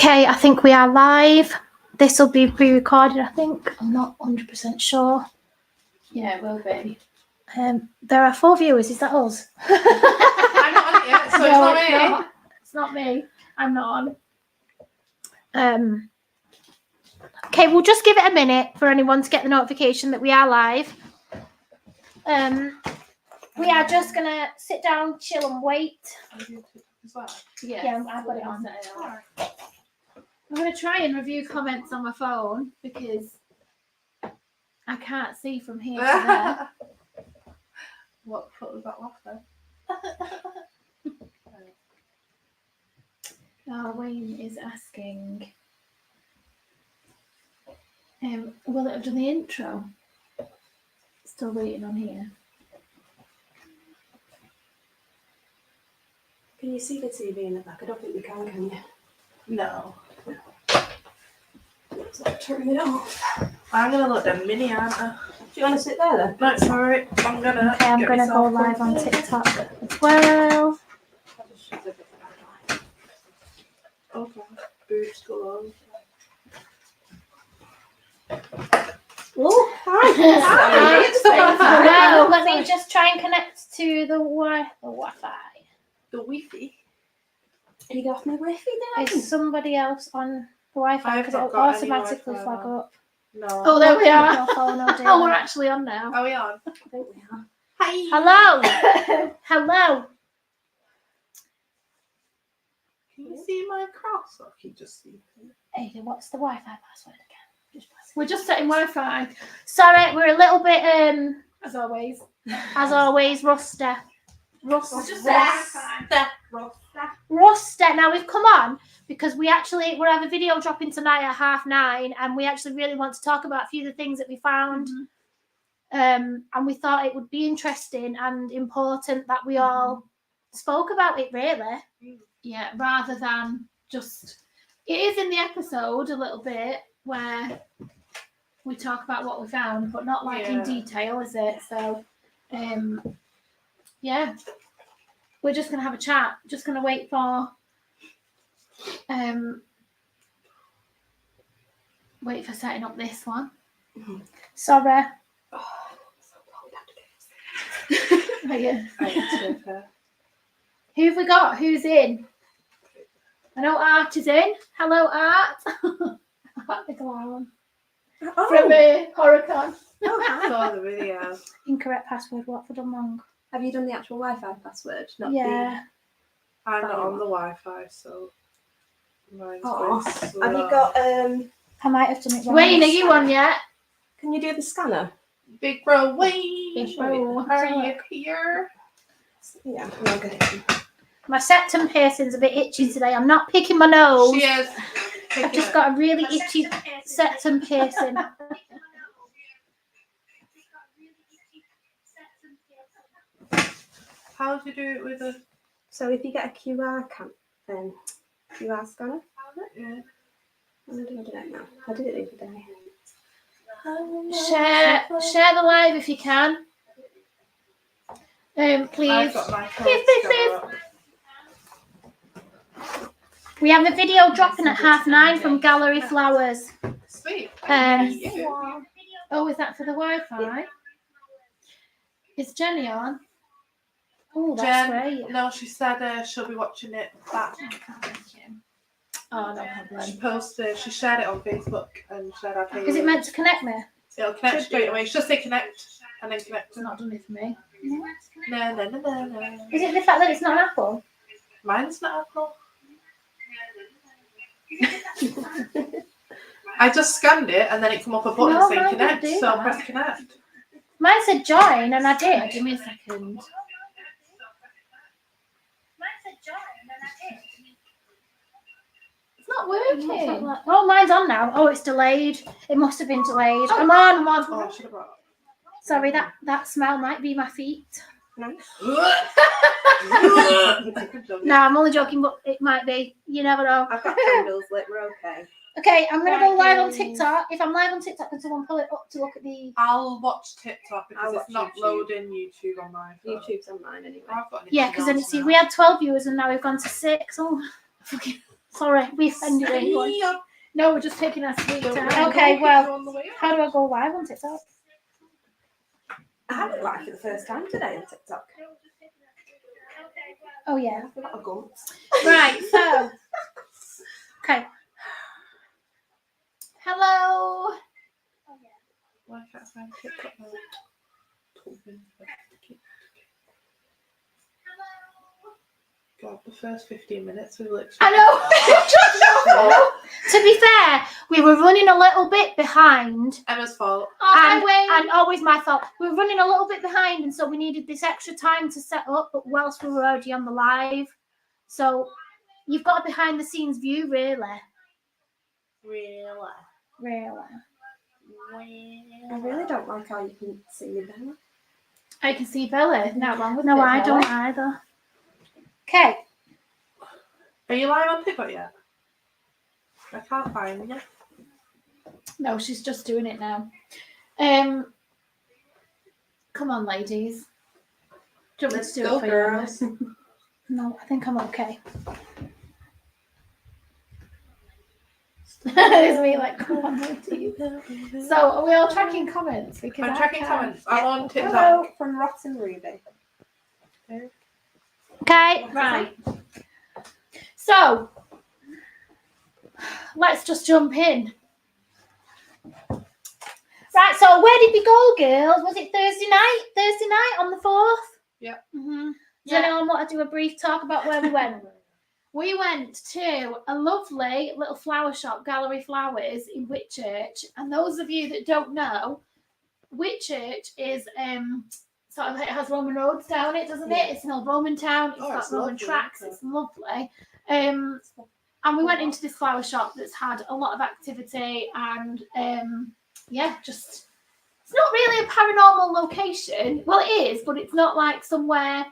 Okay, I think we are live. This will be pre-recorded, I think. I'm not 100% sure. Yeah, it will be. There are 4 viewers. Is that us? I'm not on it yet, so No, it's not me. It's not me. I'm not on. Okay, we'll just give it a minute for anyone to get the notification that we are live. We are just gonna sit down, chill, and wait. Yeah, I've got it on. I'm gonna try and review comments on my phone because I can't see from here to there. What foot was that last then? Wayne is asking, will it have done the intro? Still waiting on here. Can you see the TV in the back? I don't think you can you? No. So turn it off. I'm gonna look at mini, aren't I? Do you want to sit there then? No, it's alright. I'm gonna go live on TikTok as well. Okay. Boobs galore. Oh, hi. Hello. Let me just try and connect to the Wi-Fi. The Wi-Fi. You got my Wi-Fi then? Is somebody else on the Wi-Fi? I've Because not it'll got any automatically Wi-Fi flag on. up. No. Oh, there we are. No phone, no Oh, deal. we're actually on now. Are we on? I think we are. Hi. Hello. Hello. Can you see my cross? Or can you just see? Ada, what's the Wi-Fi password again? We're just setting Wi-Fi, Sorry, we're a little bit as always. rusty. Just Wi-Fi. Rusty. Now we've come on because we have a video dropping tonight at 9:30, and we actually really want to talk about a few of the things that we found. And we thought it would be interesting and important that we all spoke about it, really. Yeah, rather than just, it is in the episode a little bit where we talk about what we found, but not like in detail, is it? So, yeah, we're just gonna have a chat. Just gonna wait for setting up this one. Sorry. Oh, so cold Oh, yeah. Who have we got? Who's in? I know Art is in. Hello, Art. The clown. From Horicon. I saw the video. Incorrect password. What have I done wrong? Have you done the actual Wi-Fi password? Not Yeah. I'm not on the Wi-Fi, so mine's Oh, going Have slow. you got I might have done it wrong. Wayne, are you on yet? Can you do the scanner? Big bro Wayne? Big bro. Are you here? Yeah, I'm not good. My septum piercing's a bit itchy today. I'm not picking my nose. She is. I've just got a really itchy septum piercing. How do you do it with a? So if you get a QR scanner, Yeah. I don't know now. I did it the other day. Share the live if you can. Please. I've got my Please. code We have a video dropping at 9:30 from Gallery Flowers. Sweet. Oh, is that for the Wi-Fi? Is Jenny on? Oh, that's Jen, great. no, she said she'll be watching it back. Oh, no She problem. posted, she shared it on Facebook and said, okay. Is it meant to connect me? It'll connect straight away. She just say connect and then connect. It's not done it for me. No. Is it the fact that it's not an Apple? Mine's not Apple. I just scanned it and then it come up a button No, saying mine connect, didn't do so that. press connect. Mine said join, and I did. Give me a second. It's not working. Oh, mine's on now. Oh, it's delayed. It must have been delayed. I'm on. Oh, I should have brought Sorry, that smell might be my feet. No. No, I'm only joking, but it might be. You never know. I've got candles lit. We're okay. Okay, I'm going to go live on TikTok. If I'm live on TikTok, can someone pull it up to look at the... I'll watch TikTok because I'll it's watch not YouTube. loading YouTube on my phone. YouTube's on mine anyway. I've got Yeah, because then see, we had 12 viewers and now we've gone to 6. Oh, Sorry, we offended anyone. No, we're just taking our sweet Don't time. worry, Okay, I'll well, keep you on the way up. How do I go live on TikTok? I had it like for the first time today on TikTok. Oh yeah. I forgot a gump. Right. So. Okay. Hello. Why can't I find TikTok now? God, the first 15 minutes we literally. I know. To be fair, we were running a little bit behind. Emma's fault. And always my fault. We were running a little bit behind, and so we needed this extra time to set up. But whilst we were already on the live, so you've got a behind the scenes view, really. I really don't like how you can see your belly. I can see Bella. Not wrong with No, it, I Bella. don't either. Okay. Are you live on TikTok yet? I can't find you. No, she's just doing it now. Come on, ladies. Do you want me Let's to do go, it for you? girls. No, I think I'm okay. It's me like, come on, ladies. So, are we all tracking comments? Because I'm I checking can't. comments. I'm on TikTok. Hello from Rotten Ruby. Okay. Right. So, let's just jump in. Right. So where did we go, girls? Was it Thursday night? Thursday night on the 4th. Mm-hmm. Does Yeah. anyone want to do a brief talk about where we went? We went to a lovely little flower shop, Gallery Flowers, in Whitchurch. And those of you that don't know, Whitchurch is sort of, it has Roman roads down it, doesn't it? It's an old Roman town. It's Oh, got it's Roman lovely, tracks. isn't it? It's lovely. And we went into this flower shop that's had a lot of activity and yeah, just it's not really a paranormal location. Well, it is, but it's not like somewhere.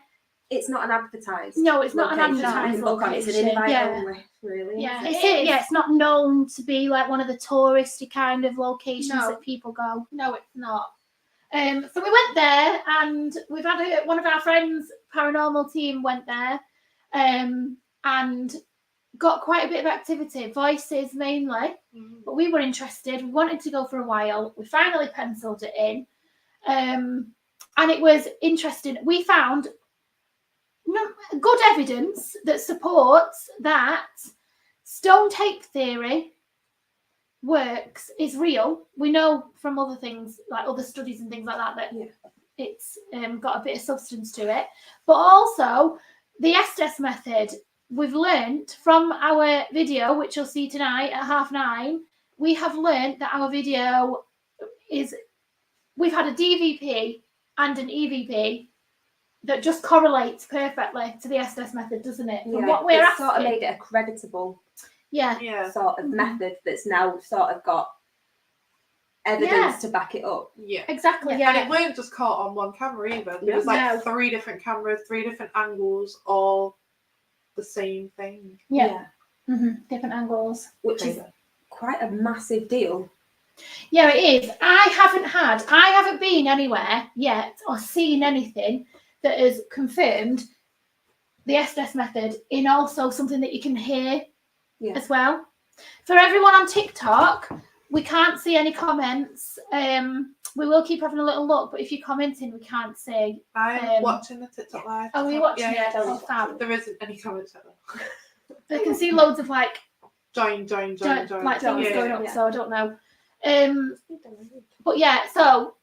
It's not an advertised. No, it's not an location. advertised You can book on it. It's an location. invite Yeah. only, really. Yeah, It's it is. Yeah, it's not known to be like one of the touristy kind of locations No. that people go. No, it's not. So we went there, and we've had one of our friends' paranormal team went there, and got quite a bit of activity, voices mainly. But we were interested. We wanted to go for a while. We finally penciled it in, and it was interesting. We found good evidence that supports that stone tape theory works, is real. We know from other things, like other studies and things like that, that it's got a bit of substance to it. But also the Estes method, we've learnt from our video, which you'll see tonight at 9:30, we have learnt that our video is, we've had a DVP and an EVP that just correlates perfectly to the Estes method, doesn't it? From what we're it's asking. sort of made it a creditable Yeah. sort of method that's now sort of got evidence to back it up. Yeah. Exactly, And yeah. it weren't just caught on one camera either. There was No. like 3 different cameras, 3 different angles, all the same thing. Yeah. Different angles. Which is quite a massive deal. Yeah, it is. I haven't been anywhere yet or seen anything that has confirmed the Estes method in also something that you can hear as well. For everyone on TikTok, we can't see any comments. We will keep having a little look, but if you're commenting, we can't see. I'm watching the TikTok live. Are we watching Yeah, it? Oh, fab. There isn't any comments at all. I can see loads of like Join. like things Yeah, going yeah. up, so I don't know. But yeah, so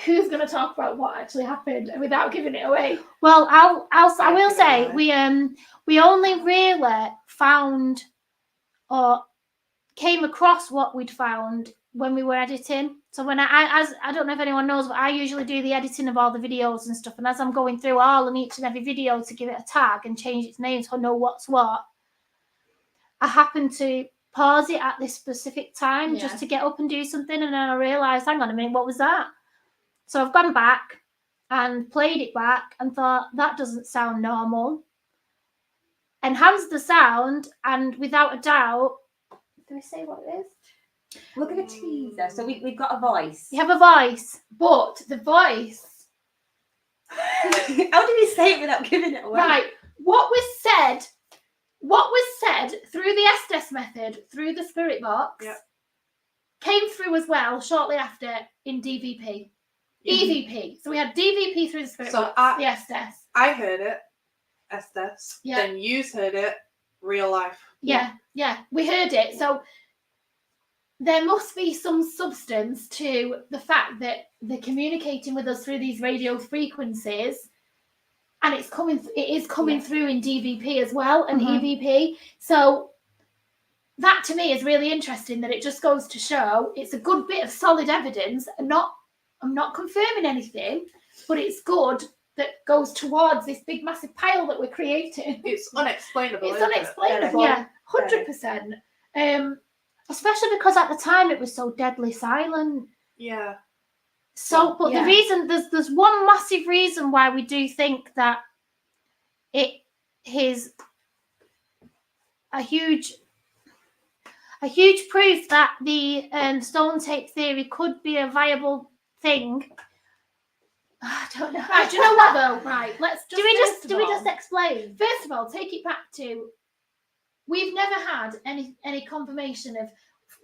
who's going to talk about what actually happened without giving it away? Well, I will give it say away. we only really found or came across what we'd found when we were editing. So when I don't know if anyone knows, but I usually do the editing of all the videos and stuff. And as I'm going through all and each and every video to give it a tag and change its name so I know what's what, I happened to pause it at this specific time just to get up and do something, and then I realised, hang on a minute, what was that? So I've gone back and played it back and thought, that doesn't sound normal. Enhanced the sound, and without a doubt, do we say what it is? Look at the teaser. So we've got a voice. You have a voice. But the voice, How do we say it without giving it away? right? What was said what was said through the Estes method, through the spirit box, came through as well shortly after in DVP. EVP. So we had DVP through the spirit box, the Estes. I heard it, Estes. Yeah. Then you heard it, real life. Yeah, we heard it. So there must be some substance to the fact that they're communicating with us through these radio frequencies, and it is coming through in DVP as well and EVP. So that to me is really interesting, that it just goes to show it's a good bit of solid evidence. I'm not confirming anything, but it's good that goes towards this big massive pile that we're creating. It's unexplainable. It's unexplainable. Yeah. 100%. Especially because at the time it was so deadly silent. Yeah. So, but the reason there's one massive reason why we do think that it is a huge proof that the stone tape theory could be a viable thing. I don't know. Right, do you know what though? Right, let's just do we just explain? First of all, take it back to, we've never had any confirmation of,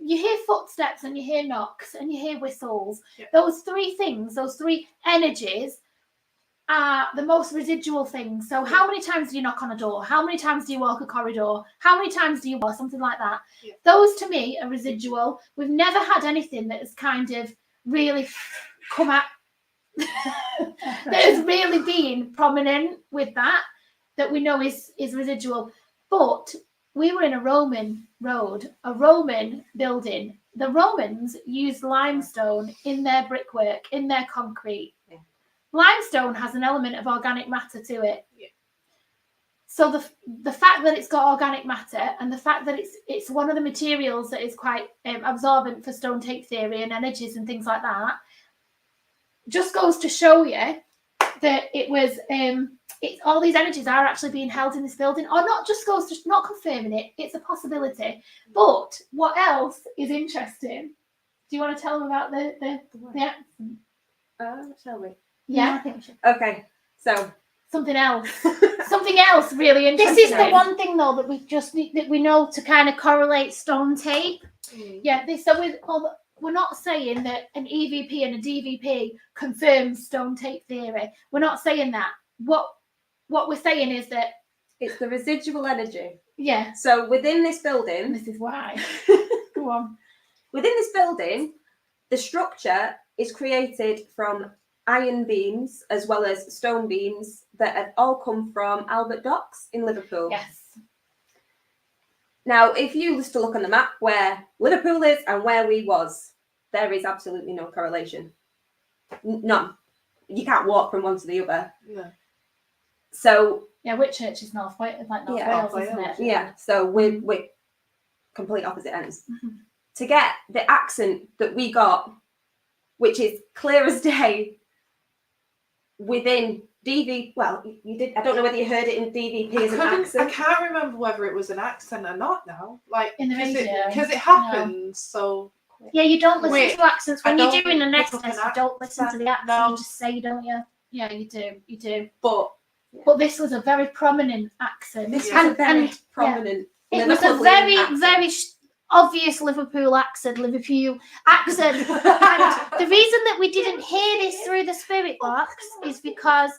you hear footsteps and you hear knocks and you hear whistles. Yeah. Those three things, those three energies are the most residual things. So how many times do you knock on a door? How many times do you walk a corridor? How many times do you walk? Something like that. Yeah. Those to me are residual. We've never had anything that has kind of really come at that has really been prominent with that we know is residual. But we were in a Roman road, a Roman building. The Romans used limestone in their brickwork, in their concrete. Yeah. Limestone has an element of organic matter to it. Yeah. So the fact that it's got organic matter, and the fact that it's one of the materials that is quite absorbent for stone tape theory and energies and things like that, just goes to show you that it was all these energies are actually being held in this building, or not. Just goes to not confirming it. It's a possibility. But what else is interesting? Do you want to tell them about the accent? Shall we? Yeah, I think we should. Okay, so something else. Something else really interesting. This is the one thing though that we just need, that we know to kind of correlate stone tape. Yeah, we're not saying that an EVP and a DVP confirms stone tape theory. We're not saying that. What we're saying is that it's the residual energy. Yeah. So within this building, This is why. Go on. within this building, the structure is created from iron beams as well as stone beams that have all come from Albert Docks in Liverpool. Yes. Now, if you was to look on the map where Liverpool is and where we was, there is absolutely no correlation. None. You can't walk from one to the other. Yeah. So Yeah, Whitchurch is North Wales, like North Yeah, Wales, North isn't it? Wales. yeah, so we're complete opposite ends. Mhm. To get the accent that we got, which is clear as day, within DV, well, you did. I don't know whether you heard it in DVP as an I accent. can't remember whether it was an accent or not now. Like In the radio. because it happens so quick. Yeah, you don't listen Wait, to accents when I you're don't doing an pick up Estes. an You don't listen to the accent. No. You just say, don't you? Yeah, you do. You do. But But this was a very prominent accent. This Yeah. was a very And- prominent. It was a Liverpoolian very, accent. very obvious Liverpool accent. And the reason that we didn't hear this through the spirit box is because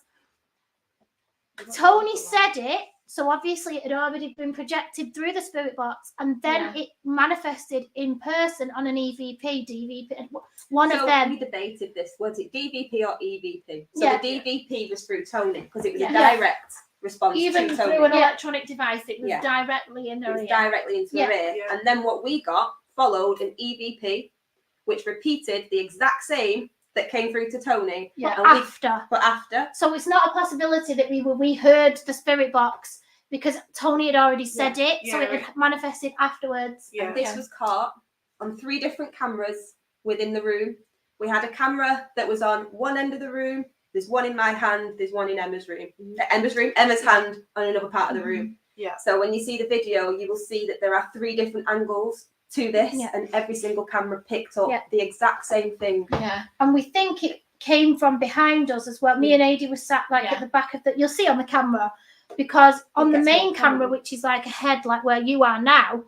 Tony said it, so obviously it had already been projected through the spirit box, and then it manifested in person on an EVP, DVP, one So of them. we debated this. Was it DVP or EVP? So Yeah. the DVP was through Tony because it was Yeah. a direct response Even to through Tony. an electronic device, it was Yeah. directly in It her was ear. directly into Yeah. her ear. Yeah. And then what we got followed an EVP, which repeated the exact same that came through to Tony, Yeah. and we- After. but after. So it's not a possibility that we heard the spirit box because Tony had already said it, so Yeah. it had manifested afterwards. yeah. And this was caught on 3 different cameras within the room. We had a camera that was on one end of the room. There's one in my hand. There's one in Emma's room. Emma's hand on another part of the room. Yeah. So when you see the video, you will see that there are 3 different angles to this, Yeah. and every single camera picked up Yeah. the exact same thing. Yeah. And we think it came from behind us as well. Me and Adi were sat at Yeah. the back of the. You'll see on the camera. because on the gets main more camera, prominent. which is like ahead, like where you are now,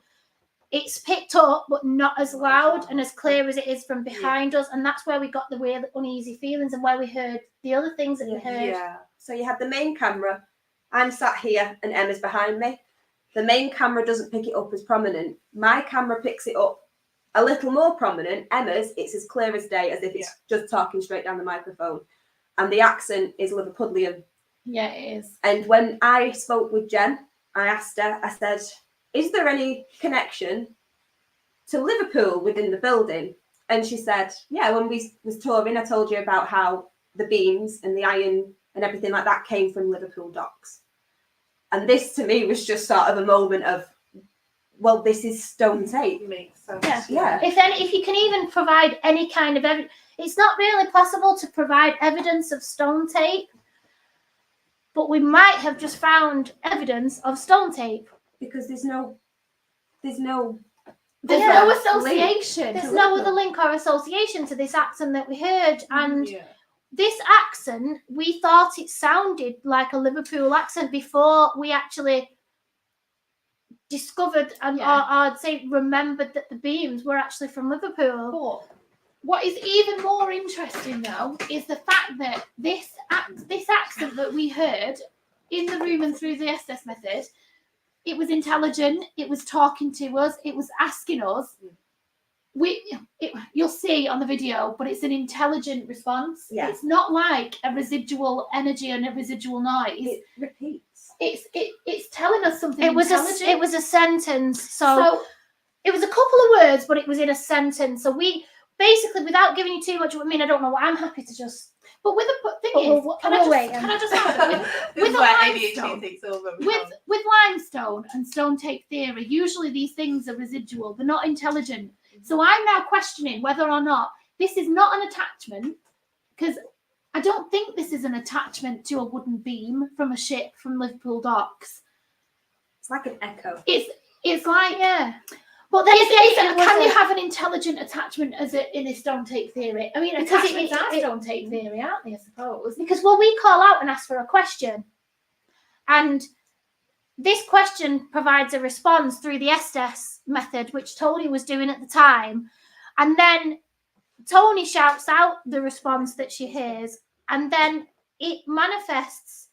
it's picked up but not as loud and as clear as it is from behind us, and that's where we got the weird uneasy feelings and where we heard the other things that we heard. Yeah. So you have the main camera. I'm sat here and Emma's behind me. The main camera doesn't pick it up as prominent. My camera picks it up a little more prominent. Emma's, it's as clear as day, as if it's just talking straight down the microphone. And the accent is Liverpudlian. Yeah, it is. And when I spoke with Jen, I asked her, I said, is there any connection to Liverpool within the building? And she said, yeah, when we was touring, I told you about how the beams and the iron and everything like that came from Liverpool docks. And this to me was just sort of a moment of, well, this is stone tape. Makes sense. Yeah. If you can even provide any kind of evidence, it's not really possible to provide evidence of stone tape, but we might have just found evidence of stone tape. Because there's no There's Yeah. no association. There's no other link or association to this accent that we heard, and Yeah. this accent, we thought it sounded like a Liverpool accent before we actually discovered and or I'd say remembered that the beams were actually from Liverpool. But what is even more interesting though is the fact that this accent that we heard in the room and through the SS method, it was intelligent, it was talking to us, it was asking us. You'll see on the video, but it's an intelligent response. Yeah. It's not like a residual energy and a residual noise. it repeats. It's telling us something It was intelligent. a sentence. So So it was a couple of words, but it was in a sentence. So we basically, without giving you too much, I mean, I don't know. I'm happy to just. but with the thing But is, we'll can I wait just add This is with a where limestone- ADHD takes over. with limestone and stone tape theory, usually these things are residual. They're not intelligent. So I'm now questioning whether or not this is not an attachment, because I don't think this is an attachment to a wooden beam from a ship from Liverpool docks. It's like an echo. It's like But then can you have an intelligent attachment in a stone tape theory? I mean, Because attachments are it- stone tape theory, aren't they? I suppose. Because we call out and ask for a question, and this question provides a response through the SS method, which Tony was doing at the time, and then Tony shouts out the response that she hears, and then it manifests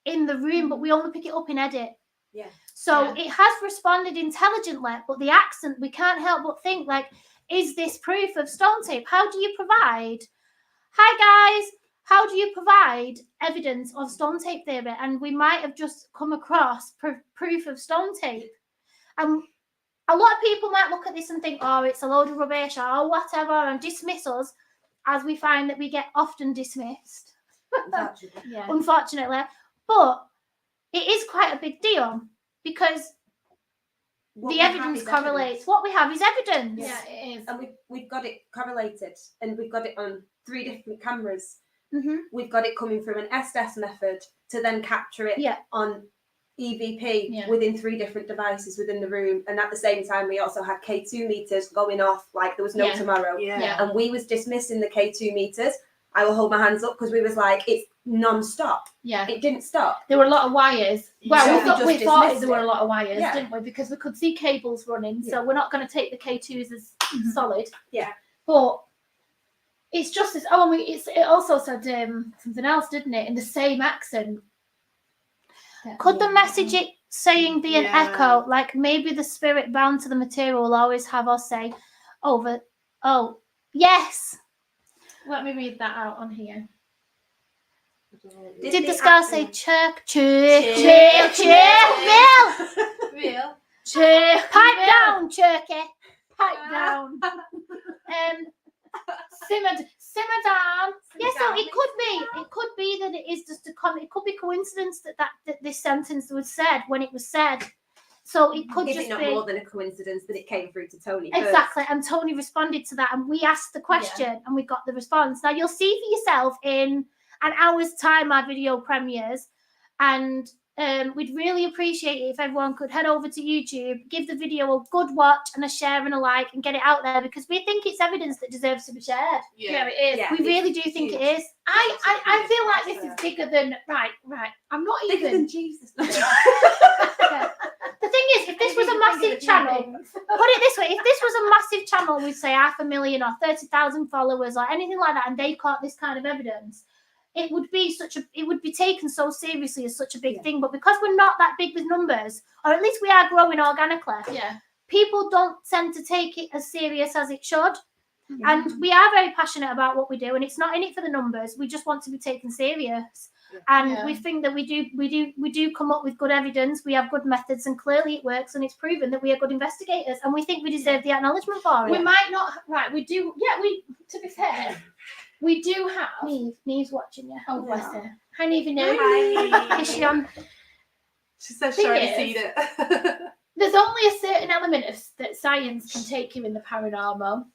in the room, but we only pick it up in edit. Yeah. So it has responded intelligently, but the accent, we can't help but think, like, is this proof of stone tape? How do you provide? Hi, guys. How do you provide evidence of stone tape theory? And we might have just come across proof of stone tape. And a lot of people might look at this and think, oh, it's a load of rubbish or whatever, and dismiss us, as we find that we get often dismissed, Yeah. unfortunately. But it is quite a big deal because What the we have evidence is correlates. What we have is evidence. Yeah, it is. And we've got it correlated, and we've got it on 3 different cameras. Mm-hmm. We've got it coming through an SS method to then capture it Yeah. on EVP Yeah. within 3 different devices within the room. And at the same time, we also had K2 meters going off like there was no Yeah. tomorrow. Yeah. And we was dismissing the K2 meters. I will hold my hands up because we was like, it's non-stop. Yeah. It didn't stop. There were a lot of wires. Well, Yeah. we thought We just there dismissed were it. a lot of wires, Yeah. didn't we? Because we could see cables running. So we're not going to take the K2s as solid. Yeah. But it's just as it also said something else, didn't it? In the same accent. Could the message it saying be an Yeah. echo, like maybe the spirit bound to the material will always have us say, yes. Let me read that out on here. Did the they scar actually- say chirk, chirk, Bill? Real. Chirk, Pipe down, Chirky. pipe down. Simmer down. Yeah, so it could be that it is just it could be coincidence that this sentence was said when it was said. So it could Is just it not be more than a coincidence that it came through to Tony first? exactly. And Tony responded to that, and we asked the question, and we got the response. Now you'll see for yourself in an hour's time our video premieres, and We'd really appreciate it if everyone could head over to YouTube, give the video a good watch and a share and a like, and get it out there, because we think it's evidence that deserves to be shared. Yeah, it is. Yeah. We really do think it is. I feel like this is bigger than right. I'm not Bigger even. than Jesus. Yeah. The thing is, if this was a massive channel, put it this way, if this was a massive channel with say 500,000 or 30,000 followers or anything like that, and they caught this kind of evidence, it would be taken so seriously as such a big thing. But because we're not that big with numbers, or at least we are growing organically, people don't tend to take it as serious as it should. And we are very passionate about what we do, and it's not in it for the numbers. We just want to be taken serious. And we think that we do come up with good evidence. We have good methods, and clearly it works, and it's proven that we are good investigators, and we think we deserve the acknowledgement for it. We might not. Right. We do. Yeah. To be fair, we do have. Neve's watching you. Oh, bless her. Hi, Neve. Hi. Is she on? She says she already seen it. There's only a certain element of that science can take you in the paranormal,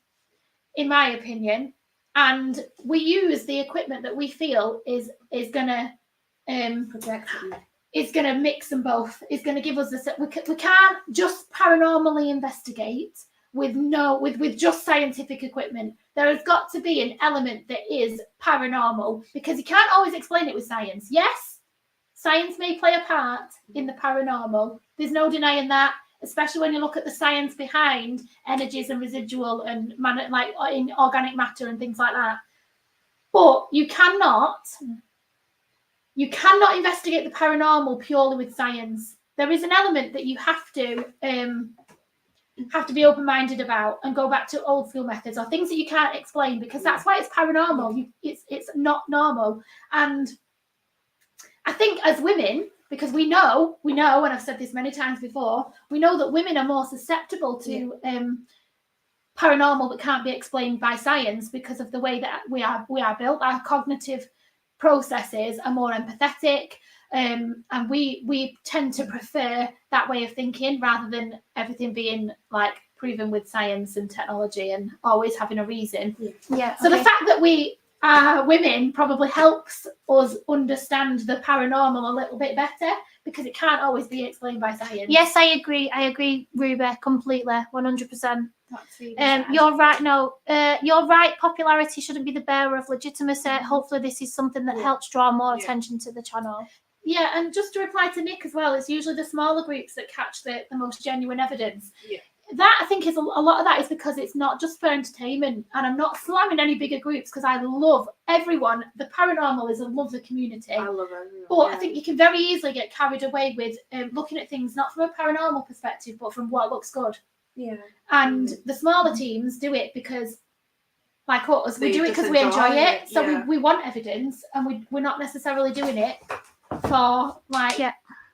in my opinion, and we use the equipment that we feel is gonna is gonna mix them both. Is gonna give us we can't just paranormally investigate with just scientific equipment. There has got to be an element that is paranormal, because you can't always explain it with science. Yes, science may play a part in the paranormal. There's no denying that, especially when you look at the science behind energies and residual and like in organic matter and things like that. But you cannot investigate the paranormal purely with science. There is an element that you have to be open-minded about and go back to old school methods or things that you can't explain, because that's why it's paranormal. It's not normal. And I think as women, because we know, and I've said this many times before, we know that women are more susceptible to paranormal that can't be explained by science, because of the way that we are built. Our cognitive processes are more empathetic, and we tend to prefer that way of thinking rather than everything being like proven with science and technology and always having a reason. So the fact that we women probably helps us understand the paranormal a little bit better, because it can't always be explained by science. Yes, I agree, Ruby, completely, 100%. Really you're right. No, you're right. Popularity shouldn't be the bearer of legitimacy. Hopefully, this is something that helps draw more attention to the channel. Yeah, and just to reply to Nick as well, it's usually the smaller groups that catch the most genuine evidence. That, I think, is a lot of that is because it's not just for entertainment, and I'm not slamming any bigger groups, because I love everyone. The paranormal is a lovely community. I love everyone. But I think you can very easily get carried away with looking at things not from a paranormal perspective, but from what looks good. And the smaller teams do it because, like us, we do it because we enjoy it. So we want evidence, and we're not necessarily doing it for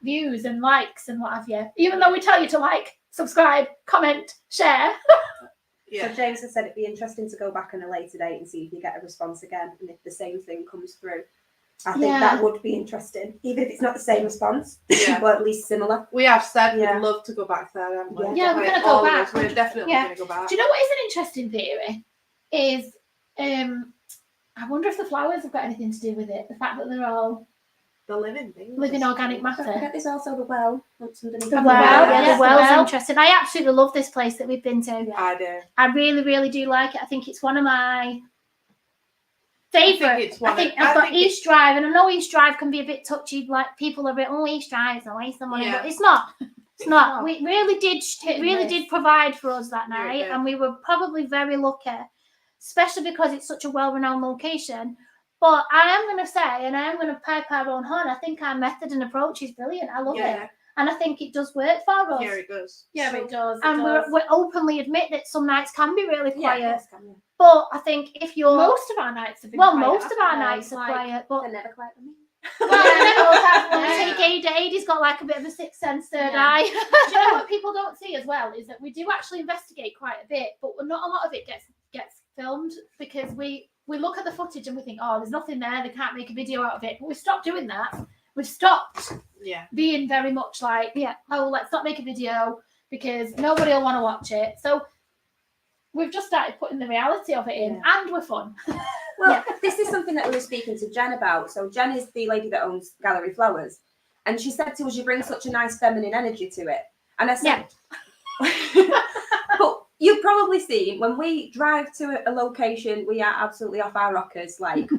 views and likes and what have you. Even though we tell you to like, subscribe, comment, share. So James has said it'd be interesting to go back on a later date and see if you get a response again, and if the same thing comes through. I think that would be interesting, even if it's not the same response, but at least similar. We have said we'd love to go back there, haven't we? Yeah, we're going to go back. We're definitely going to go back. Do you know what is an interesting theory? Is I wonder if the flowers have got anything to do with it. The fact that they're all the living things, living organic matter. Don't forget there's also the well. The well's interesting. I absolutely love this place that we've been to. I do. I really, really do like it. I think it's one of my favourite. I've got East Drive, and I know East Drive can be a bit touchy. Like people are a bit, East Drive's a waste of money, but it's not. It's not. We really did provide for us that night, and we were probably very lucky, especially because it's such a well-renowned location. But I am going to say, and I am going to pipe our own horn, I think our method and approach is brilliant. I love it. And I think it does work for us. Yeah, it does. Yeah, it does. And we openly admit that some nights can be really quiet. But I think if you're... Most of our nights have been quiet. Most of our nights are quiet. But they're never quiet with me. Take Aidy's got like a bit of a sixth sense, third eye. Do you know what people don't see as well is that we do actually investigate quite a bit, but not a lot of it gets filmed, because we look at the footage and we think, there's nothing there, they can't make a video out of it. But we stopped doing that. We've stopped being very much like, let's not make a video because nobody will want to watch it. So we've just started putting the reality of it in, and we're fun. Well, this is something that we were speaking to Jen about. So Jen is the lady that owns Gallery Flowers, And she said to us, you bring such a nice feminine energy to it. And I said, but you've probably seen when we drive to a location, we are absolutely off our rockers. Like,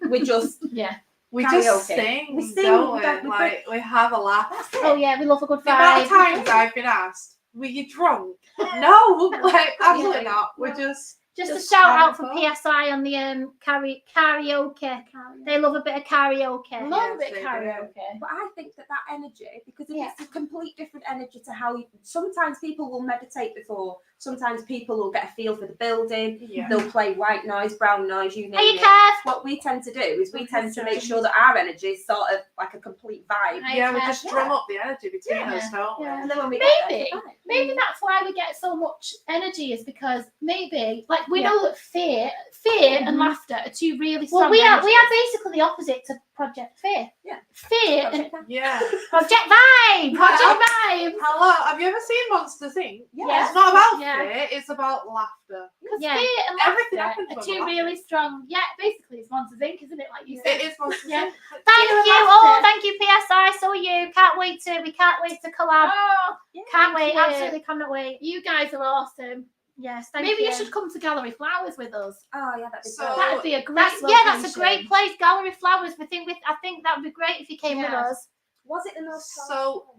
we just... Yeah. We Karaoke. just sing, We sing, don't we? that we Like, we have a laugh. Oh yeah, we love a good The amount vibe. of times I've been asked, were you drunk? No, like, absolutely Yeah. not. We're just Just a shout out having for fun. PSI on the karaoke. They love a bit of karaoke. Love a Yes, bit they do. karaoke. But I think that energy, because Yeah. it's a complete different energy to how sometimes people will meditate before, sometimes people will get a feel for the building, Yeah. they'll play white noise, brown noise, you name Are you it. Kev? What we tend to do is we Okay, tend to so- make sure that our energy is sort of like a complete vibe. Hi, Yeah, we Kev. just drum up the energy between Yeah. us, don't we? Yeah. And then when we Maybe. get there, it's a vibe. Maybe that's why we get so much energy, is because maybe, like, we Yeah. know that fear and Mhm. laughter are two really strong Well, we are energies. basically the opposite to Project Fear. Fear and Yeah. Project Vibe. Project Vibe. Hello, have you ever seen Monsters Inc? Yeah. It's not about Yeah. fear, it's about laughter. Because Yeah. fear and Everything laughter happens are when two we're really strong. Yeah, basically it's Monsters Inc, isn't it? Like you said. It is Monsters Yeah. Inc. Thank Fear and you. laughter. Oh, thank you, PSI. So are you. We can't wait to collab. Oh, Can't wait. you. Absolutely cannot wait. you guys are awesome. Yes, thank Maybe you. you should come to Gallery Flowers with us. Oh, yeah, that'd be So- good. That'd be a great That's a great location. place. Gallery Flowers. I think that would be great if you came with Yeah. us. Was it the most So-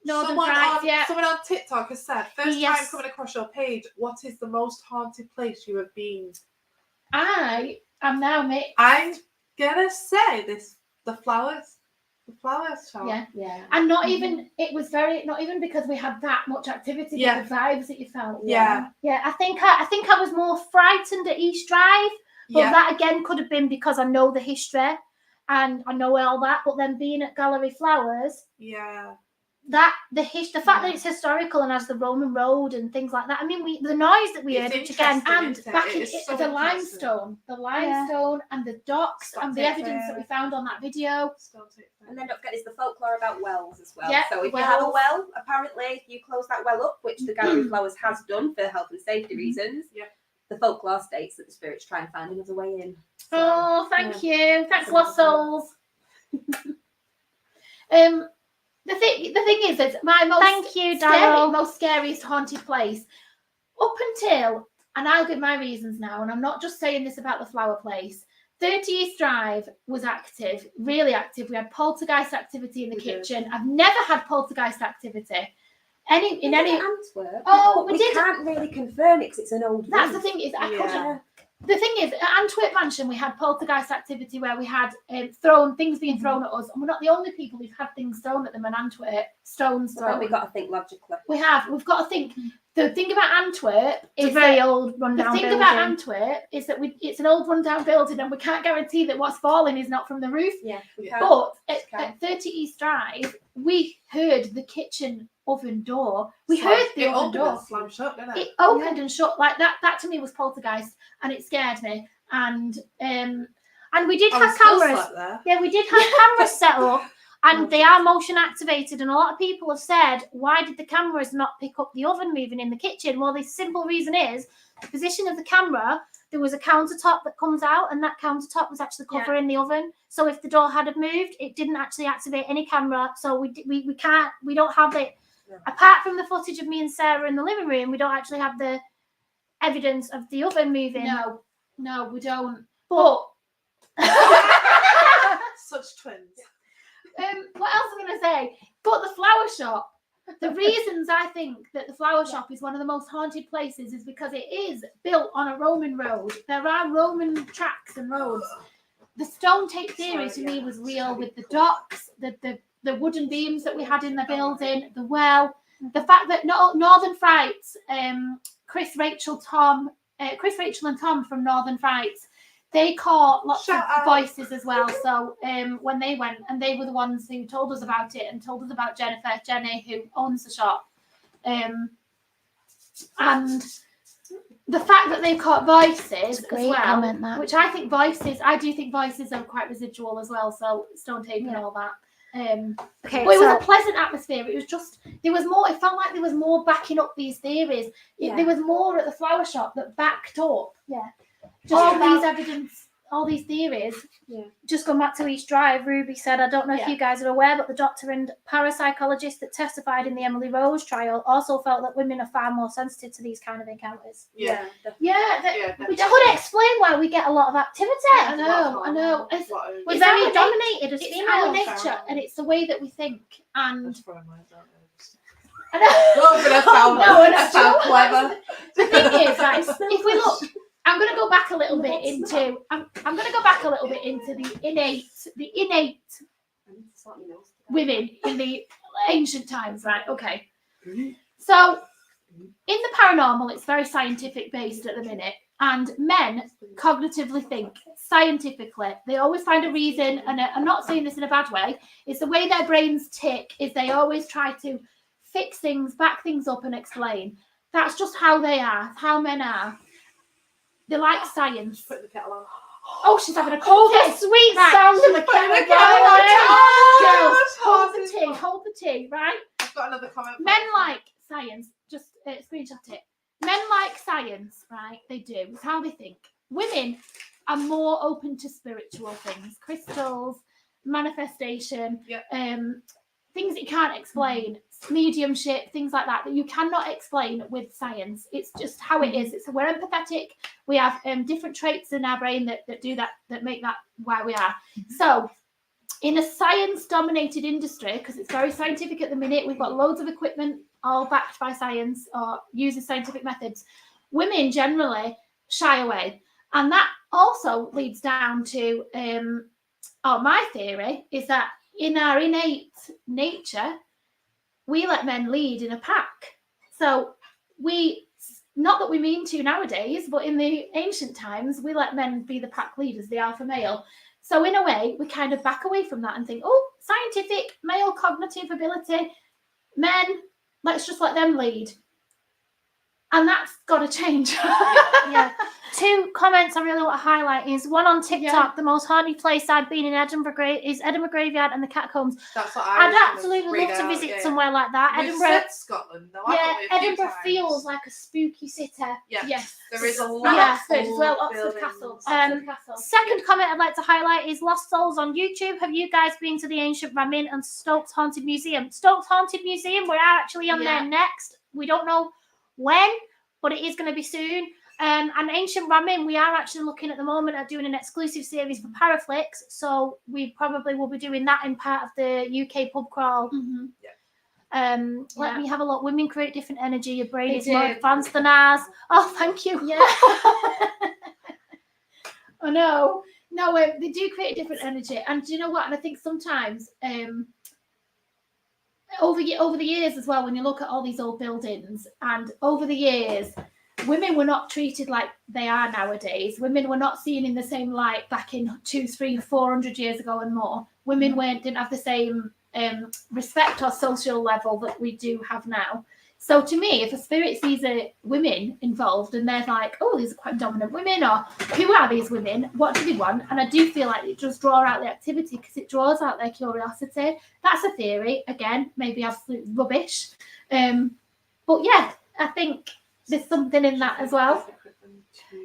Northern Someone Frights, on, yeah. someone on TikTok has said, first Yes. time coming across your page, what is the most haunted place you have been? I am now mixed. I'm gonna say the flowers shop. Yeah. Yeah. And not even not even because we had that much activity, Yeah. but the vibes that you felt. Yeah. Yeah, I think I was more frightened at East Drive, but Yeah. that again could have been because I know the history and I know all that. But then being at Gallery Flowers, Yeah. the fact that it's historical and has the Roman road and things like that. I mean, the noise that we It's heard, which again, interesting. And Isn't it? back It in is so the interesting. limestone and the docks Stop and the it evidence that there. we found on that video. And then don't forget, it's the folklore about wells as well. Yeah, So if you have a wells. well, apparently if you close that well up, which the Gallery Flowers has done for health and safety reasons, Yeah. the folklore states that the spirits try and find another way in. So, Oh, thank you. Thanks, That's Lost wonderful. Souls. The thing is, it's my most Thank you, Daryl. most scariest haunted place. Up until, and I'll give my reasons now, and I'm not just saying this about the flower place. 30 East Drive was active, really active. We had poltergeist activity in the We did. kitchen. I've never had poltergeist activity. We did Antwerp, Oh, but we we did. can't really confirm it because it's an old That's the roof. thing is, I Yeah. couldn't. The thing is, at Antwerp Mansion, we had poltergeist activity where we had things being thrown at us, and we're not the only people who've had things thrown at them in Antwerp. Stones But then thrown. we've got to think logically. We've got to think. The thing about Antwerp It's a is very that old the rundown thing building. about Antwerp is that it's an old rundown building, and we can't guarantee that what's falling is not from the roof. Yeah, we Yeah. can't. But Okay. at 30 East Drive, we heard the kitchen oven door. We So heard the it oven opened door. and slammed shut, didn't it? It opened and shut like that. That to me was poltergeist, and it scared me. And And we did I was have still cameras. sat there. Yeah, we did have cameras set up, and they are motion activated. And a lot of people have said, why did the cameras not pick up the oven moving in the kitchen? Well, the simple reason is the position of the camera. There was a countertop that comes out, and that countertop was actually Yeah. covering the oven. So if the door had have moved, it didn't actually activate any camera. So we don't have it. No. Apart from the footage of me and Sarah in the living room, we don't actually have the evidence of the oven moving. no, we don't. But Such twins. What else am I going to say? But the flower shop. The reasons I think that the flower shop is one of the most haunted places is because it is built on a Roman road. There are Roman tracks and roads. The stone tape theory to me was real with the docks, the wooden beams that we had in the building, the well, the fact that Northern Frights, Chris, Rachel, and Tom from Northern Frights, they caught lots Shout of out. voices as well. So when they went, and they were the ones who told us about it and told us about Jenny, who owns the shop. And the fact that they caught voices as great well, comment, that. which I do think voices are quite residual as well. So stone tape and all that. okay, But it was so a pleasant atmosphere. It was just, there was more, it felt like there was more backing up these theories. Yeah. There was more at the flower shop that backed up Yeah. all Just these evidence, all these theories. Yeah. Just going back to East Drive, Ruby said, I don't know if Yeah. you guys are aware, but the doctor and parapsychologist that testified in the Emily Rose trial also felt that women are far more sensitive to these kind of encounters. Yeah. definitely. Yeah, Which could explain why we get a lot of activity. I know. It's We're It's very our dominated as it's females. our nature, and it's the way that we think. And I know. No, and That sounds clever. the thing is, right, if we look, I'm going to go back a little bit into. I'm going to go back a little bit into the innate I need to sort my nose today. women in the ancient times, right? Okay. So, in the paranormal, it's very scientific based at the minute, and men cognitively think scientifically. They always find a reason, and I'm not saying this in a bad way. It's the way their brains tick. Is they always try to fix things, back things up, and explain. That's just how they are. How men are. They like science. Put the kettle on. Oh, she's having a Oh, cold the sweet Right. sound of the Putting the kettle kettle on. boiling. Girls, Oh, hold the tea, right? I've got another comment. Men like science. Just screenshot it. Men like science, right? They do. It's how they think. Women are more open to spiritual things, crystals, manifestation, Yep. things that you can't explain, mediumship, things like that you cannot explain with science. It's just how it is. We're empathetic. We have different traits in our brain that do that, that make that why we are. So in a science-dominated industry, because it's very scientific at the minute, we've got loads of equipment all backed by science or uses scientific methods. Women generally shy away, and that also leads down to my theory is that in our innate nature, we let men lead in a pack. So not that we mean to nowadays, but in the ancient times, we let men be the pack leaders, the alpha male. So in a way, we kind of back away from that and think, oh, scientific, male cognitive ability, men, let's just let them lead. And that's got to change. Yeah. Two comments I really want to highlight is one on TikTok. The most haunted place I've been in Edinburgh is Edinburgh Graveyard and the Catacombs. That's what I'd was absolutely gonna love to read out, visit yeah. somewhere like that. We've Edinburgh. said Scotland, though. Yeah, haven't we, a few Edinburgh times? feels like a spooky city. Yeah. Yes. There is a lot Yeah, of as well, old Oxford buildings. Castle. Second comment I'd like to highlight is Lost Souls on YouTube. Have you guys been to the Ancient Ramin and Stokes Haunted Museum? Stokes Haunted Museum, we're actually on there next. We don't know when, but it is going to be soon. And Ancient Ramin, we are actually looking at the moment at doing an exclusive series for Paraflix, so we probably will be doing that in part of the UK pub crawl. Let me have a look. Women create different energy. Your brain is more advanced than ours. Oh, thank you. Yeah. I know. No, they do create a different energy. And do you know what? And I think sometimes over the years as well, when you look at all these old buildings, and over the years, women were not treated like they are nowadays. Women were not seen in the same light back in 200, 300, 400 years ago and more. Women didn't have the same respect or social level that we do have now. So to me, if a spirit sees women involved and they're like, oh, these are quite dominant women, or who are these women? What do they want? And I do feel like it does draw out the activity because it draws out their curiosity. That's a theory. Again, maybe absolute rubbish. But yeah, I think there's something in that as well.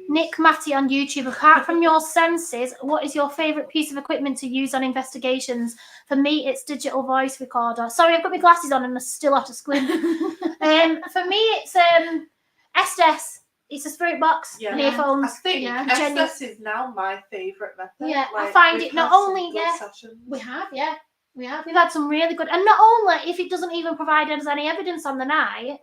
Nick Matty on YouTube. Apart from your senses, what is your favourite piece of equipment to use on investigations? For me, it's digital voice recorder. Sorry, I've got my glasses on and I still have to squint. For me, it's SDS. It's a spirit box and earphones. I think SDS is now my favourite method. Yeah, I find it not only we have. We've had some really good, and not only if it doesn't even provide us any evidence on the night,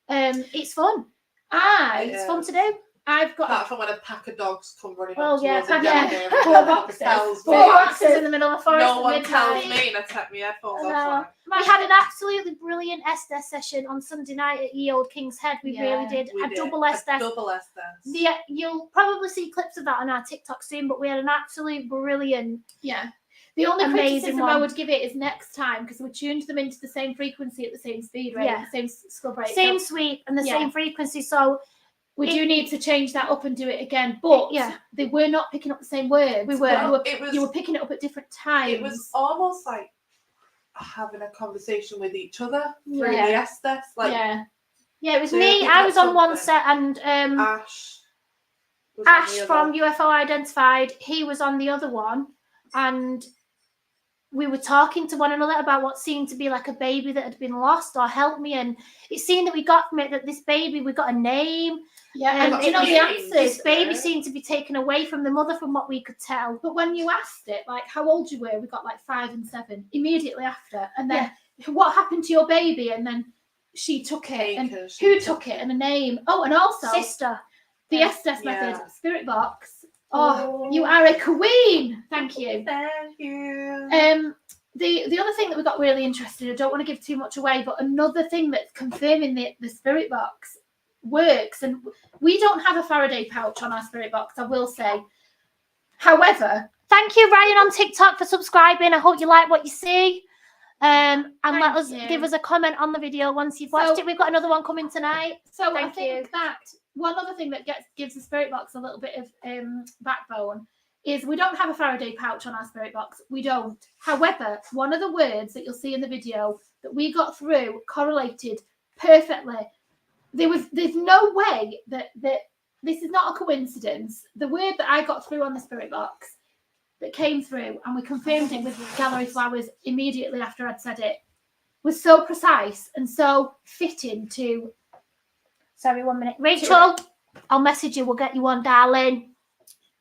it's fun. It's fun to do. I've got apart from when a pack of dogs come running Well, up yeah, towards us and four boxes. Four boxes in the middle of the forest. No one at tells midnight. me and I take my headphones off. We had an absolutely brilliant SDS session on Sunday night at Ye Old King's Head. We really did. A double SDS. Double SDS. Yeah, you'll probably see clips of that on our TikTok soon, but we had an absolute brilliant. Yeah. The only Amazing criticism one. I would give it is next time, because we tuned them into the same frequency at the same speed rate, the same scrub rate. Same sweep and the same frequency. So we do need to change that up and do it again. But they were not picking up the same words. We were. You were picking it up at different times. It was almost like having a conversation with each other through the SDS. Yeah, it was me. I was on one set and Ash. was on Ash the from other. UFO Identified, he was on the other one, and we were talking to one another about what seemed to be like a baby that had been lost or help me, and it seemed that we got from it that this baby, we got a name. Yeah, And and do you know the names. answers? This baby seemed to be taken away from the mother from what we could tell. But when you asked it, like how old you were, we got like 5 and 7 immediately after. And then what happened to your baby? And then she took it. And Acres, who took it? And a name. Oh, and also Sister. the SDS Yeah. method, spirit box. Oh, you are a queen. Thank you. Thank you. The other thing that we got really interested in, I don't want to give too much away, but another thing that's confirming the spirit box works, and we don't have a Faraday pouch on our spirit box, I will say. However, Thank you, Ryan, on TikTok for subscribing. I hope you like what you see. And let us you. give us a comment on the video once you've watched So- it. We've got another one coming tonight. so I Thank think you. that one other thing that gives the spirit box a little bit of backbone is we don't have a Faraday pouch on our spirit box. We don't. However, one of the words that you'll see in the video that we got through correlated perfectly. There's no way that this is not a coincidence. The word that I got through on the spirit box that came through, and we confirmed it with gallery flowers immediately after I'd said it, was so precise and so fitting to. Sorry, 1 minute. Rachel, I'll message you. We'll get you one, darling.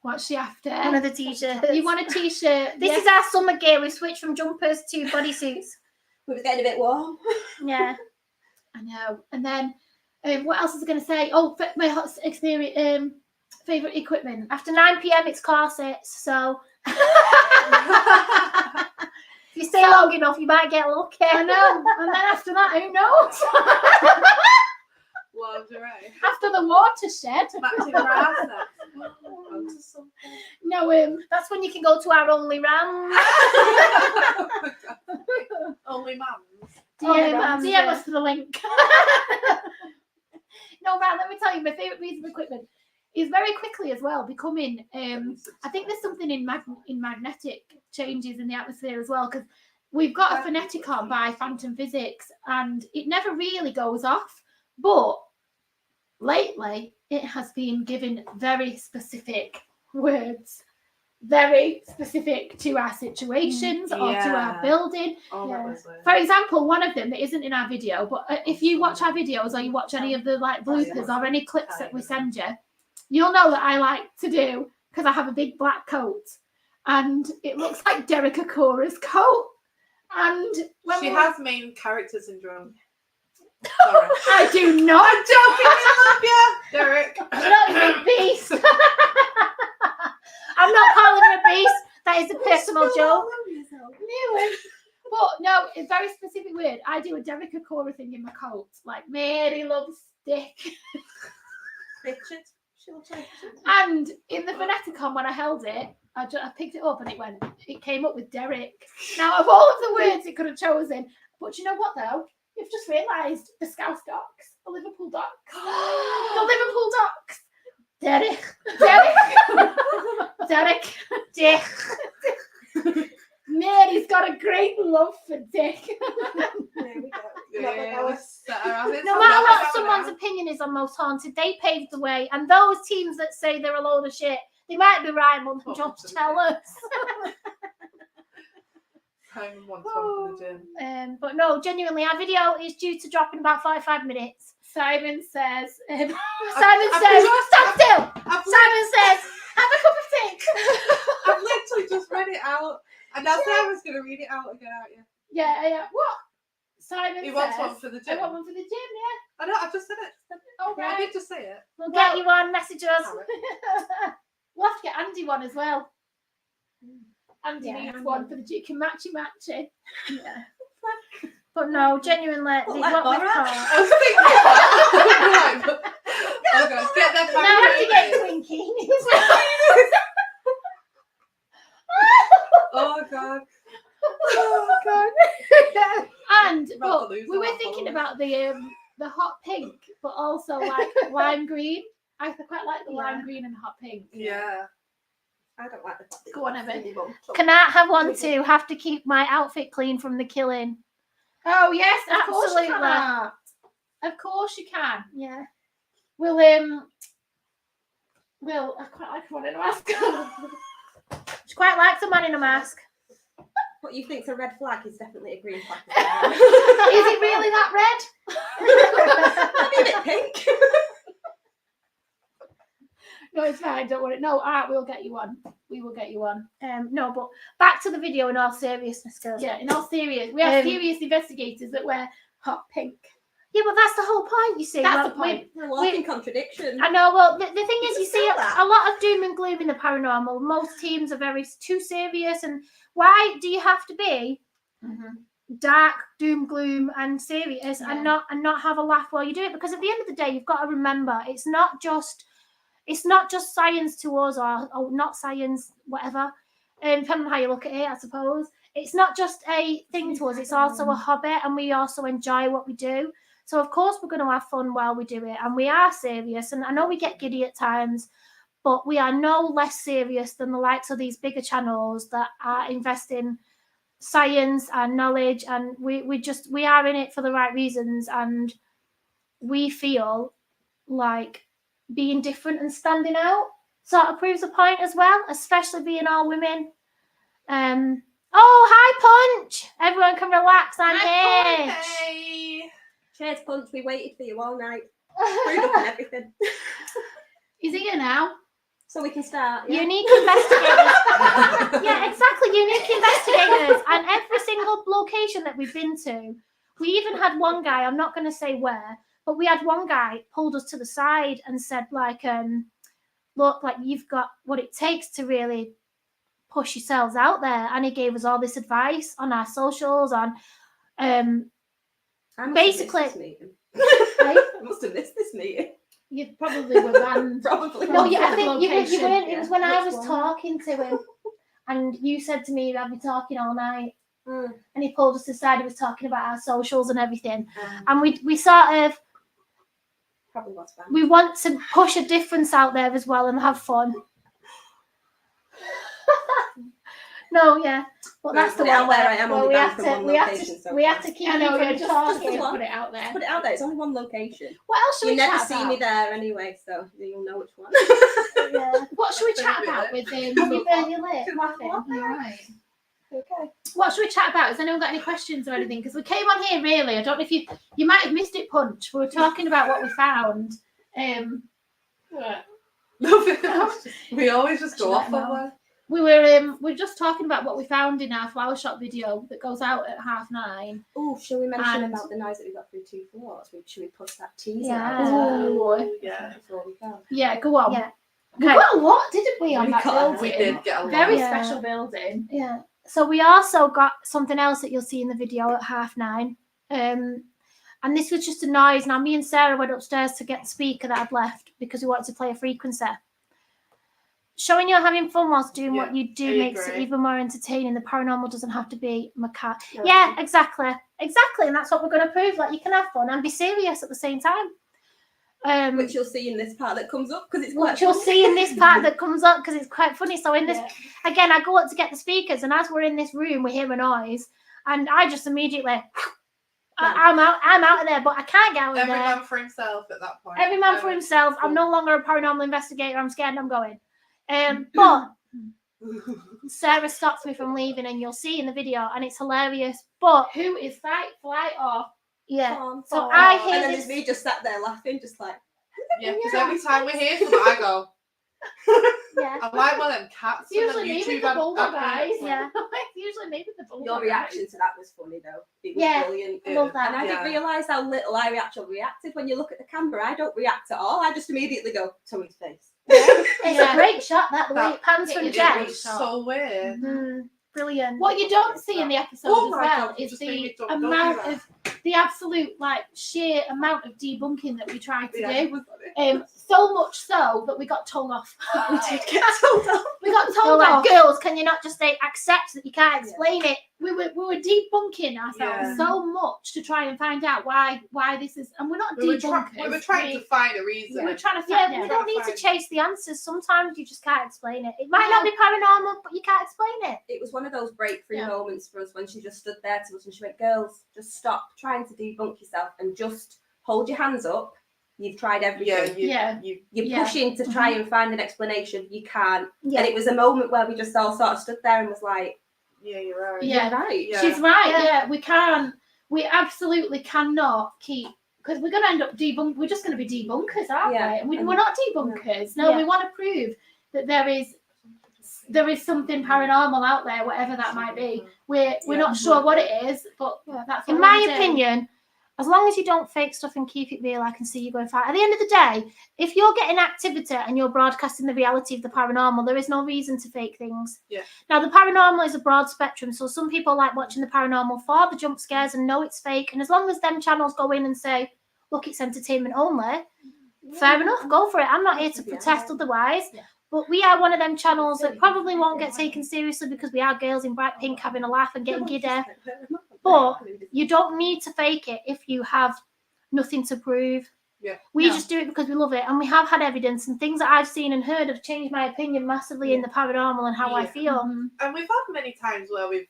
What's she after? One of the t-shirts. You want a t-shirt? This is our summer gear. We've switched from jumpers to bodysuits. We were getting a bit warm. Yeah. I know. And then what else was I going to say? Oh, my hot experience, favorite equipment. After 9 p.m, it's corsets. So if you stay long enough, you might get lucky. I know. And then after that, who knows? Lingerie. After the watershed. Matching bracelets. Onto something. No, That's when you can go to our only round. Only mums. DM us for the link. No, right, let me tell you, my favourite piece of equipment is very quickly as well becoming, I think there's something in magnetic changes in the atmosphere as well, because we've got a Phoneticon by Phantom Physics and it never really goes off, but lately it has been given very specific words, very specific to our situations or to our Yeah. building. Oh, Yeah. that was weird. For example, one of them that isn't in our video, but if you watch our videos or you watch any of the like bloopers or any clips that we send you, you'll know that I like to do, because I have a big black coat and it looks like Derek Akora's coat. And when She we- has main character syndrome. Sorry. I do not. I'm joking. I love you, Derek. You're not a big beast. I'm not calling her a beast. That is a personal joke. But no, it's a very specific word. I do a Derek Akora thing in my coat, like Mary loves stick. Richard. She looks like Richard. And in the Phoneticon, when I held it, I picked it up and it came up with Derek. Now, of all of the words it could have chosen, but you know what though? You've just realised the Scouse Docs, the Liverpool Docs, the Liverpool Docs. Derek. Mary's got a great love for Dick. There we go. Yes. No matter what someone's opinion is on Most Haunted, they paved the way. And those teams that say they're a load of shit, they might be right, but just tell us. Simon wants one for the gym. But no, genuinely, our video is due to drop in about 45 minutes. Simon says, Simon I've says, just- stop still. I've Simon says, have a cup of tea. I've literally just read it out, and now Simon's going to read it out again, aren't you? yeah. What? Simon He says, wants one for the I gym. want one for the gym, yeah. I know, I just said it. All I right. did just say it. We'll get you one. Message us. We'll have to get Andy one as well. Andy Yeah, needs Andy. one for the gym. Can matchy. Yeah. But no, genuinely, Like what we've Borat. caught. I was thinking that. Oh, God, get that Now we have to get Twinkies. Oh, God. Oh, God. And About but to lose we all were our thinking followers. about the hot pink, but also like lime green. I quite like the lime green and hot pink. Yeah. I don't like the fact that Go on, Evan. Can I have one too? Have to keep my outfit clean from the killing. Oh yes, of course you Absolutely. can. Of course you can. Yeah. We'll Well, I quite like one in a mask. She quite likes a man in a mask. What you think's a red flag is definitely a green flag. Is it really that red? Maybe a bit pink. No, it's fine. Don't worry. No, we'll get you one. We will get you one. No, but back to the video in all seriousness, girls. Yeah, in all serious, we have Um, serious investigators that wear hot pink. Yeah, but that's the whole point, you see. That's Well, the point. We're walking contradiction. I know. Well, the thing is, You you just see said that. a lot of doom and gloom in the paranormal. Most teams are very too serious, and why do you have to be dark, doom, gloom, and serious, and not have a laugh while you do it? Because at the end of the day, you've got to remember it's not just science to us, or not science, whatever. Depending on how you look at it, I suppose it's not just a thing to us; it's also a hobby, and we also enjoy what we do. So of course we're going to have fun while we do it, and we are serious. And I know we get giddy at times, but we are no less serious than the likes of these bigger channels that are investing science and knowledge, and we are in it for the right reasons, and we feel like being different and standing out sort of proves a point as well, especially being all women. Oh, hi Punch! Everyone can relax. I'm Hitch. Hey. Cheers, Punch. We waited for you all night. Food up and everything. Is it here now? So we can start. Yeah? Unique investigators. Yeah, exactly. Unique investigators. And every single location that we've been to, we even had one guy, I'm not going to say where, but we had one guy pulled us to the side and said, like, look, like, you've got what it takes to really push yourselves out there. And he gave us all this advice on our socials, on I must basically- have missed this meeting. I must have missed this meeting. You probably were banned. Probably. No, From yeah, I the think you location, weren't. It was when I Which was one? talking to him, and you said to me, "You had me talking all night," Mm. and he pulled us aside. He was talking about our socials and everything, and we sort of Probably was banned. we want to push a difference out there as well and have fun. No, yeah, but that's the Put it out one there, where, I am where only we banned have from to one we have location to so we have far. to keep I you know, from just talking. put it out there. Put it out there. It's only one location. What else should You we never chat see about? me there anyway, so you'll know which one. Yeah. What should we chat Maybe about with Have you burned your lip? Laughing. Right. Okay. What should we chat about? Has anyone got any questions or anything? Because we came on here really. I don't know if you might have missed it, Punch. We were talking about what we found. We always just go Should off I on know? one. We were just talking about what we found in our flower shop video that goes out at 9:30. Oh, shall we mention And- about the noise that we got through 2 floors? Should we put that teaser Yeah. out as well Ooh. Yeah. before we go? Yeah, go on. Yeah. We Okay. got a lot, didn't we, on We that got a lot. building? We did get a lot. Very Yeah. special building. Yeah. So we also got something else that you'll see in the video at 9:30. And this was just a noise. Now me and Sarah went upstairs to get the speaker that I'd left because we wanted to play a frequency. Showing you're having fun whilst doing what you do I makes it agree. even more entertaining. The paranormal doesn't have to be macabre. No. Yeah, exactly. And that's what we're going to prove. Like, you can have fun and be serious at the same time. Which you'll see in this part that comes up because it's Which quite you'll funny. see in this part that comes up because it's quite funny. So in this, Yeah. again, I go up to get the speakers, and as we're in this room, we hear a noise, and I just immediately, I'm out of there, but I can't get out of Every there. man for himself at that point. Every man for himself. I'm no longer a paranormal investigator. I'm scared. I'm going. But Sarah stops me from leaving, and you'll see in the video, and it's hilarious. But Who is fight, flight, or yeah, Fawn, so fawn. I hear and then this. there's me just sat there laughing, just like, Yeah, because every time we hear something, I go, Yeah, I'm like one of them cats. it's usually me with the boulder guys. Yeah. It's usually me with the boulder your reaction to that was funny though. It was Yeah. brilliant. I love that. And I didn't realise how little I actually reacted. When you look at the camera, I don't react at all. I just immediately go to his face. It's a great shot. The way it pans It from is It chest. was so weird. Brilliant. What you don't see in the episode Oh as my well God, you is just made me the don't do amount that. of the absolute like sheer amount of debunking that we tried to Yeah, do. it was funny. So much so that we got told off. We did get told off. We got They're told like, off. girls, can you not just accept that you can't explain it? We were debunking ourselves Yeah. so much to try and find out why this is, and we're not We were debunkers. trying to find a reason. We're trying to Yeah, find we out. don't need to chase the answers. Sometimes you just can't explain it. It might No. not be paranormal, but you can't explain it. It was one of those breakthrough Yeah. moments for us when she just stood there to us and she went, girls, just stop trying to debunk yourself and just hold your hands up You've tried everything. You You're pushing to try and find an explanation. You can't. Yeah. And it was a moment where we just all sort of stood there and was like, yeah, you're right. Yeah. you're right. Yeah. She's right. Yeah, we absolutely cannot keep, because we're going to end up we're just going to be debunkers, aren't Yeah. we? We're not debunkers. No, Yeah. we want to prove that there is something paranormal out there, whatever that might be. We're not sure what it is, but that's what In we my do. opinion, as long as you don't fake stuff and keep it real, I can see you going far. At the end of the day, if you're getting activity and you're broadcasting the reality of the paranormal, there is no reason to fake things. Yeah. Now, the paranormal is a broad spectrum, so some people like watching the paranormal for the jump scares and know it's fake. And as long as them channels go in and say, look, it's entertainment only, fair enough, go for it. I'm not here to protest otherwise. Yeah. But we are one of them channels that probably won't get taken seriously because we are girls in bright pink having a laugh and getting giddy. But you don't need to fake it if you have nothing to prove. Yeah. We No. just do it because we love it, and we have had evidence and things that I've seen and heard have changed my opinion massively in the paranormal and how I Yeah. feel. Mhm. And we've had many times where we've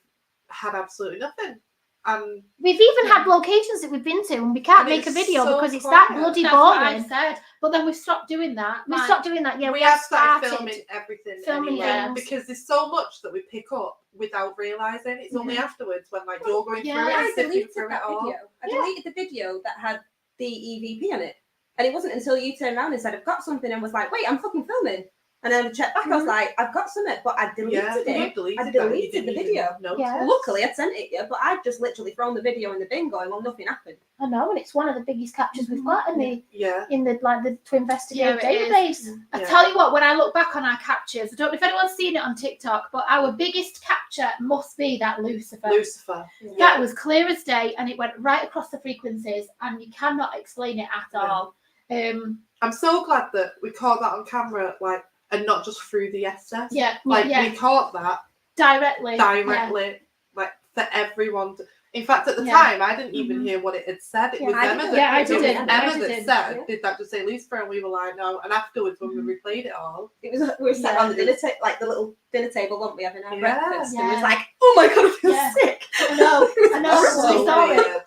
had absolutely nothing. And We've even had locations that we've been to and we can't And make a it's video so because it's that quiet. bloody That's what boring. I've said. But then we've stopped doing that. We Like, stopped doing that. Yeah, we we have have started started. filming everything filming anyway, things. because there's so much that we pick up without realising. It's only afterwards when like you're going Yeah. through it I and sifting deleted through it that all. video. I deleted the video that had the EVP on it. And it wasn't until you turned around and said, I've got something, and was like, wait, I'm fucking filming. And then I checked back, I was like, I've got something, but I deleted Yeah, it. you deleted I that, deleted you didn't the even video. notice. Yeah. Luckily, I'd sent it you, but I'd just literally thrown the video in the bin going, well, nothing happened. I know, and it's one of the biggest captures we've got in the Yeah. to investigate Yeah, it database. I Yeah. tell you what, when I look back on our captures, I don't know if anyone's seen it on TikTok, but our biggest capture must be that Lucifer. Lucifer. That was clear as day, and it went right across the frequencies, and you cannot explain it at all. I'm so glad that we caught that on camera, like, and not just through the Estes. Yeah, Like yeah, we caught that directly. like for everyone. In fact, at the Yeah. time, I didn't even hear what it had said. It Yeah, was I Emma didn't. that, Yeah, I it was didn't. Emma I that didn't. said, Yeah. did that just say Lucifer? And we were like, no. And afterwards, when we replayed it all, It was we were sat Yeah. on the dinner table, like the little dinner table, weren't we, having our Yeah. breakfast? And it Yeah. was like, oh my god, I feel Yeah. sick. I know. Horrible. We saw it. weird.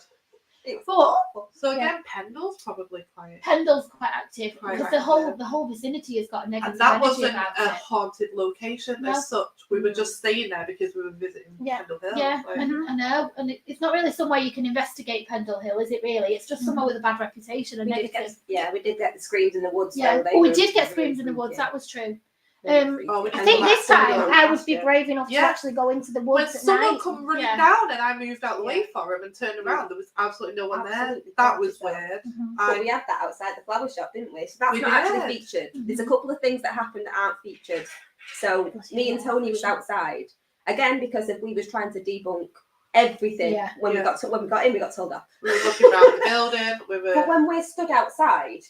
It was But- awful. So again, Pendle's probably quiet. Pendle's quite active Quite because active. the whole vicinity has got a negative And that energy wasn't about a it. haunted location No. as such. We were just staying there because we were visiting Yeah. Pendle Hill. Yeah, Like, I know, and it's not really somewhere you can investigate Pendle Hill, is it? Really, it's just somewhere with a bad reputation and We did negative. we did get the screams in the woods. Yeah, though. They we were did get really screams in the woods. freaky. That was true. They were Um, freaky. Oh, we I And think the this last time time we I were would be yeah. brave enough to Yeah. actually go into the when woods at someone night. come running Yeah. down and I moved out the way Yeah. for him and turned around, there was absolutely no one Absolutely there. That was gorgeous. weird. Mhm. But I we had that outside the flower shop, didn't we? So that's We not actually did. featured. There's a couple of things that happened that aren't featured. So me and Tony was outside again because if we was trying to debunk everything Yeah. when Yeah. we got in, we got told off. we were looking around the building. We But were when we stood outside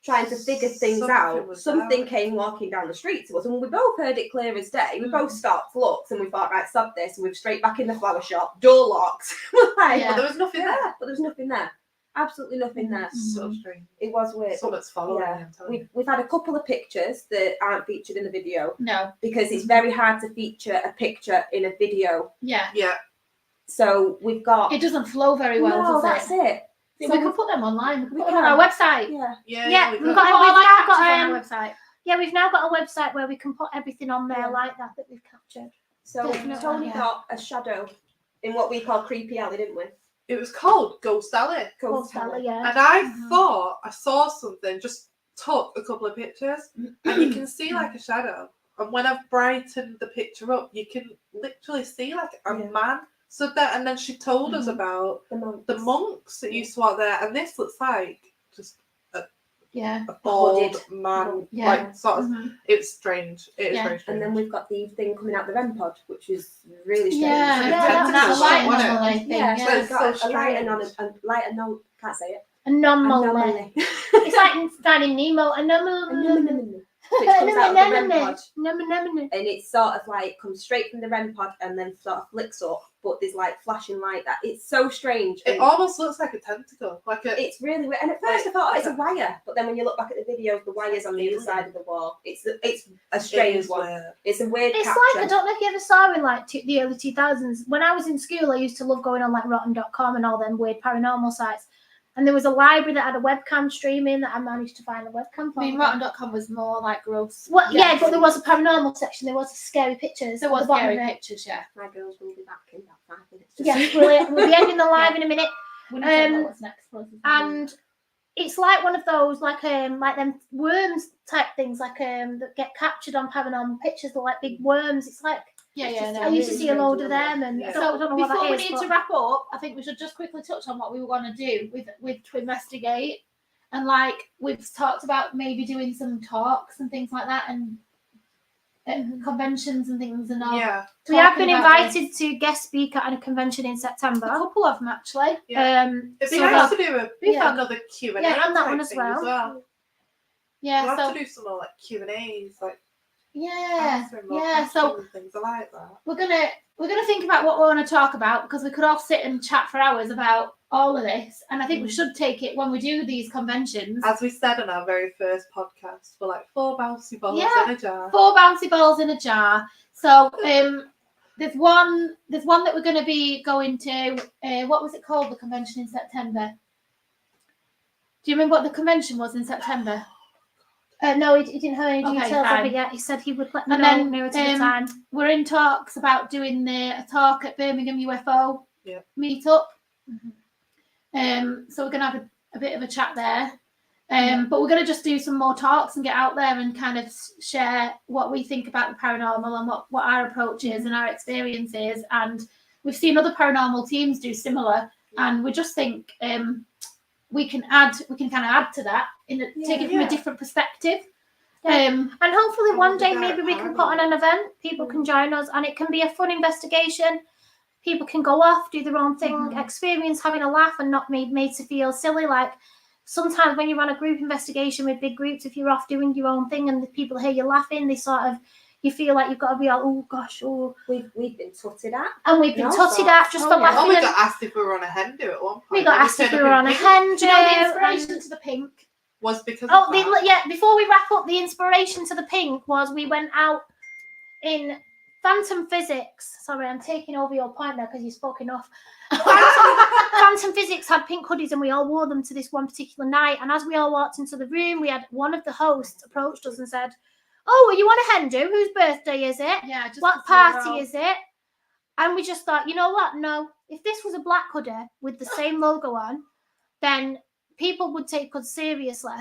trying to figure things Something out, was something out. came walking down the street to us, and we both heard it clear as day. We both stopped, looked, and we thought, right, stop this. And we were straight back in the flower shop, door locked. We're like, Yeah. but there was nothing yeah, but there was nothing there. Absolutely nothing there. there. So strange. It was weird. Someone's following Yeah. me, I'm telling you. We've had a couple of pictures that aren't featured in the video No, because it's very hard to feature a picture in a video. yeah, Yeah. So we've got. it doesn't flow very well, No, does that's it? it. We So can we've- put them online. We can we put them on our website. yeah. Yeah, we we've could. got- all we've our now got, captures on our website. Yeah, we've now got a website where we can put everything on there Yeah. like that we've captured. So Definitely, Tony yeah. got a shadow in what we call Creepy Alley, didn't we? It was called Ghost Alley. Ghost Alley, yeah. And I Mhm. thought I saw something, just took a couple of pictures, and you can see like a shadow. And when I've brightened the picture up, you can literally see like a Yeah. man stood there. And then she told us about the monks that used to walk there. And this looks like just Yeah. a bald Hooded man. Yeah. Like sort of, Mhm. it's strange. It is Yeah. very strange. And then we've got the thing coming out the REM pod, which is really strange. Yeah, It's that tentacles, light wasn't it? anomaly thing. Yeah, so Yeah. we've got so a light and strange. a light and no, can't say it. Anomaly. It's like in Finding Nemo. Anomaly. Which comes out of the REM pod. Anomaly. And it's sort of like comes straight from the REM pod and then sort of flicks up, but there's like flashing light. That it's so strange. It and almost looks like a tentacle. Like a it's really weird. And at first I thought, oh, it's a wire, but then when you look back at the videos, the wire's on the other side of the wall. It's a strange one. weird. It's a weird It's capture. like, I don't know if you ever saw in like the early 2000s. When I was in school, I used to love going on like rotten.com and all them weird paranormal sites. And there was a library that had a webcam streaming that I managed to find a webcam for. I mean, rotten.com was more like gross. Well, yeah, Yes. but there was a paranormal section. There was scary pictures. There at was the bottom scary of it. pictures, yeah. My girls will be back in about 5 minutes. Yes, brilliant. We'll be ending the live in a minute. We need to talk about what's next for us, isn't it? And it's like one of those like them worms type things that get captured on paranormal pictures. They're like big worms. It's like I used to see a load of them, and Yeah. I don't know what Before that we is. need but- to wrap up, I think we should just quickly touch on what we were going to do with to investigate, and like we've talked about maybe doing some talks and things like that, and conventions and things and all. Yeah. we have been talking about invited to guest speak at a convention in A September. couple of them actually. Yeah. It'd be so nice to do yeah. another Q&A Yeah, and that type one as thing well. Yeah, We'll so have to do some more like Q&As, like yeah, answering more yeah. So questions and things. I like that. we're gonna think about what we want to talk about, because we could all sit and chat for hours about all of this, and I think we should take it when we do these conventions. As we said on our very first podcast, we're like 4 bouncy balls Yeah. in a jar. 4 bouncy balls in a jar. So there's one that we're going to be going to. What was it called? The convention in September. Do you remember what the convention was in September? No, he didn't have any Okay, details of fine. it yet. He said he would let me And know then, nearer to the time. We're in talks about doing a talk at Birmingham UFO Yeah. meetup. So we're going to have a bit of a chat there. But we're going to just do some more talks and get out there and kind of share what we think about the paranormal and what our approach is and our experiences. And we've seen other paranormal teams do similar, and we just think we can kind of add to that take it from a different perspective. And hopefully And one we'll day do maybe that we can put on paranormal. an event. People can join us, and it can be a fun investigation. People can go off, do their own thing, experience having a laugh and not made to feel silly. Like sometimes when you run a group investigation with big groups, if you're off doing your own thing and the people hear you laughing, you feel like you've got to be all, oh gosh, oh. We've been tutted at. And we've been No, tutted at just oh, for yeah. laughing. Oh, we and- got asked if we were on a hen do at one point. we got Then asked if turned we up were in on a pink. hen Do you know the do, inspiration and- to the pink? Was because Oh, of that. before we wrap up, the inspiration to the pink was we went out in Phantom Physics. Sorry, I'm taking over your point now because you spoke enough. Phantom Physics had pink hoodies and we all wore them to this one particular night. And as we all walked into the room, we had one of the hosts approached us and said, "Oh, are you on a hen do? Whose birthday is it? Yeah, just What party is it?" And we just thought, you know what? No, if this was a black hoodie with the same logo on, then people would take us seriously.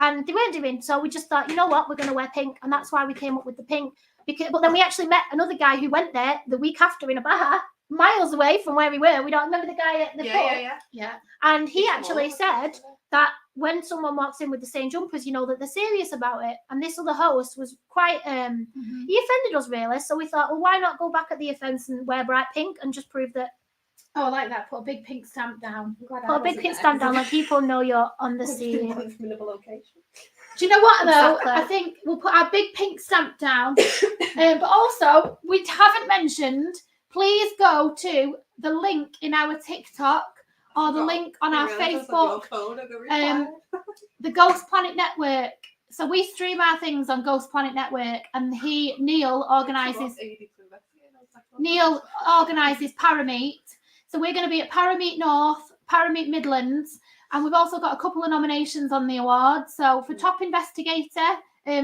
And they weren't doing, so we just thought, you know what, we're going to wear pink, and that's why we came up with the pink. But then we actually met another guy who went there the week after in a bar, miles away from where we were. We don't remember the guy at the pub. Yeah. And he He's actually small. said that when someone walks in with the same jumpers, you know that they're serious about it. And this other host was quite, he offended us really. So we thought, well, why not go back at the offence and wear bright pink and just prove that, Oh, I like that. Put a big pink stamp down. put a big pink stamp down, like people know you're on the scene. From another location. Do you know what though? Exactly. I think we'll put our big pink stamp down. But also, we haven't mentioned, please go to the link in our TikTok or the link on our Facebook, the Ghost Planet Network. So we stream our things on Ghost Planet Network, and Neil organises Parameet. So we're going to be at Parameet North, Parameet Midlands, and we've also got a couple of nominations on the awards. So for top investigator,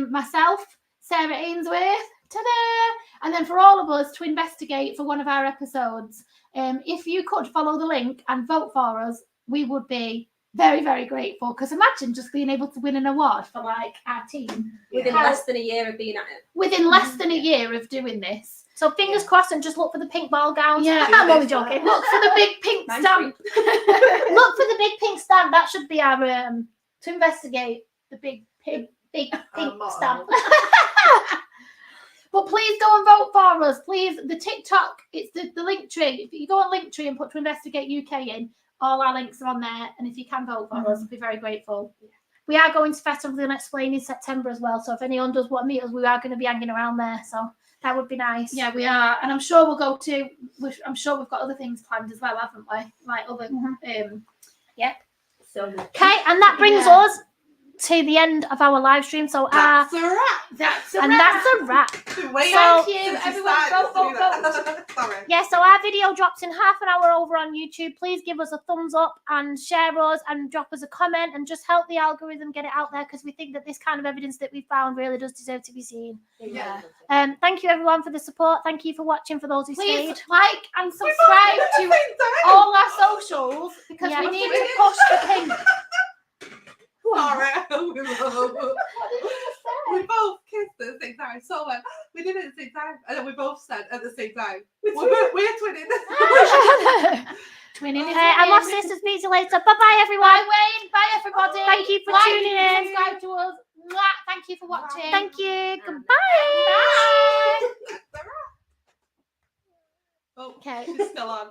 myself, Sarah Ainsworth, ta-da! And then for all of us to investigate for one of our episodes. If you could follow the link and vote for us, we would be very, very grateful. Because imagine just being able to win an award for like our team Within less than a year of being at it. within less than a year of doing this. So fingers crossed and just look for the pink ball gowns. Yeah. I'm only joking. Look for the big pink Mine's stamp. Look for the big pink stamp. That should be our to investigate The big pink. big pink motto. stamp. But please go and vote for us. Please, the TikTok, it's the link tree. If you go on link tree and put to investigate UK in, all our links are on there. And if you can vote for us, we'll be very grateful. We are going to Festival Unexplained in September as well. So if anyone does want to meet us, we are going to be hanging around there. So that would be nice. Yeah, we are. And I'm sure we'll go to, I'm sure we've got other things planned as well, haven't we? Like other, So Okay, and that brings Yeah. us to the end of our live stream. So That's a wrap. That's a and that's a wrap. Wait, So- Thank you, since everyone. started Go, to go, do that. Sorry. Yeah, so our video drops in half an hour over on YouTube. Please give us a thumbs up and share us and drop us a comment and just help the algorithm get it out there, because we think that this kind of evidence that we found really does deserve to be seen. Yeah. Thank you everyone for the support. Thank you for watching, for those who Please stayed. like and subscribe to all our socials because Yeah. we need to push the pink. Sorry. We both What did you just say? we both kissed at the same time. So we did it at the same time, and then we both said at the same time. We're twinning. Twinning is I'm winning. off, sisters. Meet you later. Bye-bye, everyone. Bye, Wayne. Bye, everybody. Thank you for Like tuning and in. Subscribe to us. Mwah. Thank you for watching. Thank you. Goodbye. Bye. Oh, Okay. she's still on.